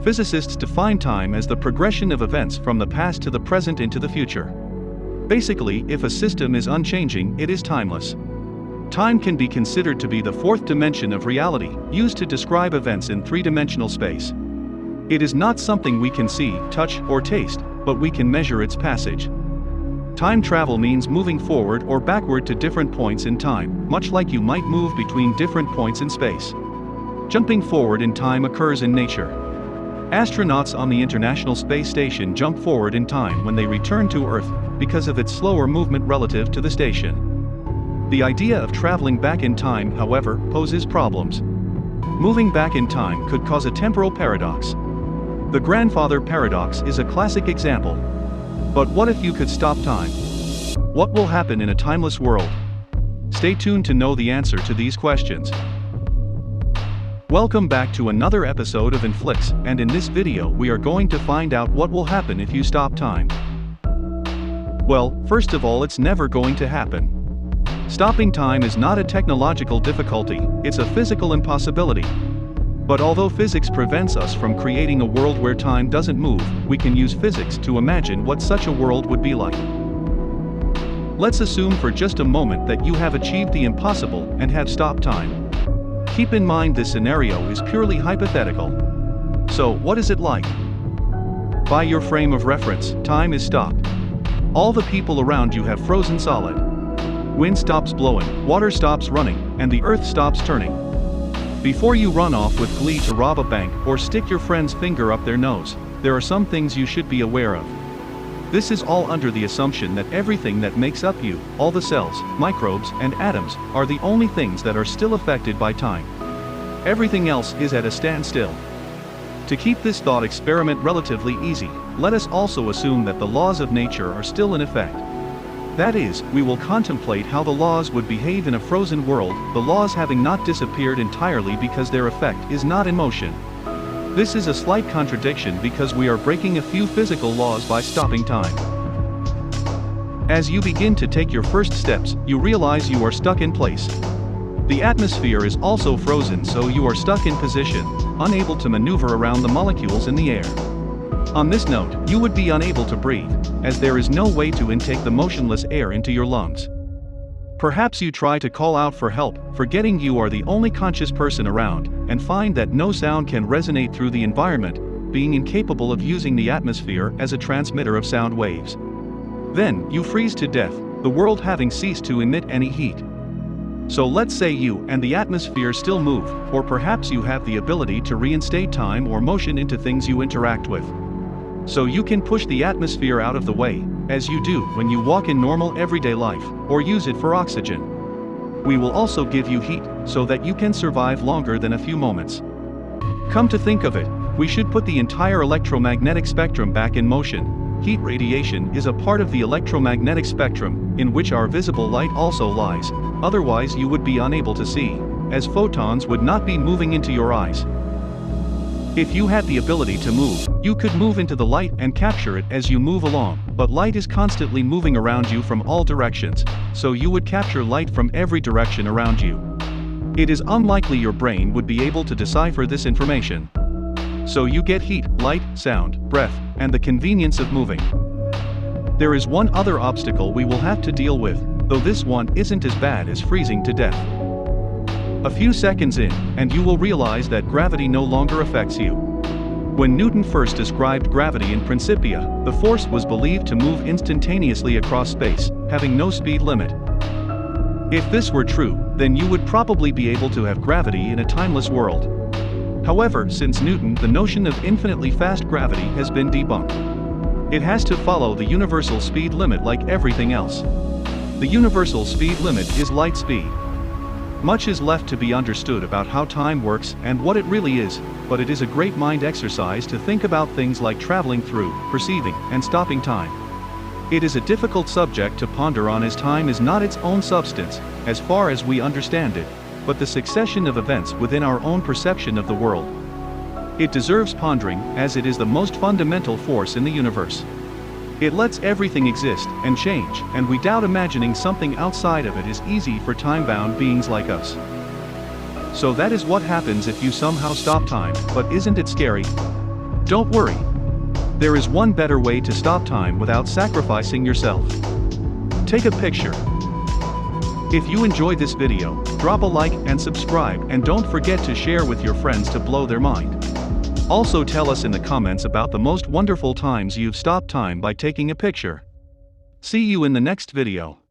Physicists define time as the progression of events from the past to the present into the future. Basically, if a system is unchanging, it is timeless. Time can be considered to be the fourth dimension of reality, used to describe events in three-dimensional space. It is not something we can see, touch, or taste, but we can measure its passage. Time travel means moving forward or backward to different points in time, much like you might move between different points in space. Jumping forward in time occurs in nature. Astronauts on the International Space Station jump forward in time when they return to Earth, because of its slower movement relative to the station. The idea of traveling back in time, however, poses problems. Moving back in time could cause a temporal paradox. The grandfather paradox is a classic example. But what if you could stop time? What will happen in a timeless world? Stay tuned to know the answer to these questions. Welcome back to another episode of Inflix, and in this video we are going to find out what will happen if you stop time. Well, first of all, it's never going to happen. Stopping time is not a technological difficulty, it's a physical impossibility. But although physics prevents us from creating a world where time doesn't move, we can use physics to imagine what such a world would be like. Let's assume for just a moment that you have achieved the impossible and have stopped time. Keep in mind this scenario is purely hypothetical. So, what is it like? By your frame of reference, time is stopped. All the people around you have frozen solid. Wind stops blowing, water stops running, and the earth stops turning. Before you run off with glee to rob a bank or stick your friend's finger up their nose, there are some things you should be aware of. This is all under the assumption that everything that makes up you, all the cells, microbes, and atoms, are the only things that are still affected by time. Everything else is at a standstill. To keep this thought experiment relatively easy, let us also assume that the laws of nature are still in effect. That is, we will contemplate how the laws would behave in a frozen world, the laws having not disappeared entirely because their effect is not in motion. This is a slight contradiction because we are breaking a few physical laws by stopping time. As you begin to take your first steps, you realize you are stuck in place. The atmosphere is also frozen, so you are stuck in position, unable to maneuver around the molecules in the air. On this note, you would be unable to breathe, as there is no way to intake the motionless air into your lungs. Perhaps you try to call out for help, forgetting you are the only conscious person around, and find that no sound can resonate through the environment, being incapable of using the atmosphere as a transmitter of sound waves. Then, you freeze to death, the world having ceased to emit any heat. So let's say you and the atmosphere still move, or perhaps you have the ability to reinstate time or motion into things you interact with. So you can push the atmosphere out of the way, as you do when you walk in normal everyday life, or use it for oxygen. We will also give you heat, so that you can survive longer than a few moments. Come to think of it, we should put the entire electromagnetic spectrum back in motion. Heat radiation is a part of the electromagnetic spectrum, in which our visible light also lies, otherwise you would be unable to see, as photons would not be moving into your eyes. If you had the ability to move, you could move into the light and capture it as you move along, but light is constantly moving around you from all directions, so you would capture light from every direction around you. It is unlikely your brain would be able to decipher this information. So you get heat, light, sound, breath, and the convenience of moving. There is one other obstacle we will have to deal with, though this one isn't as bad as freezing to death. A few seconds in, and you will realize that gravity no longer affects you. When Newton first described gravity in Principia, the force was believed to move instantaneously across space, having no speed limit. If this were true, then you would probably be able to have gravity in a timeless world. However, since Newton, the notion of infinitely fast gravity has been debunked. It has to follow the universal speed limit like everything else. The universal speed limit is light speed. Much is left to be understood about how time works and what it really is, but it is a great mind exercise to think about things like traveling through, perceiving, and stopping time. It is a difficult subject to ponder on as time is not its own substance, as far as we understand it, but the succession of events within our own perception of the world. It deserves pondering, as it is the most fundamental force in the universe. It lets everything exist and change, and we doubt imagining something outside of it is easy for time-bound beings like us. So that is what happens if you somehow stop time, but isn't it scary? Don't worry. There is one better way to stop time without sacrificing yourself. Take a picture. If you enjoyed this video, drop a like and subscribe, and don't forget to share with your friends to blow their mind. Also tell us in the comments about the most wonderful times you've stopped time by taking a picture. See you in the next video.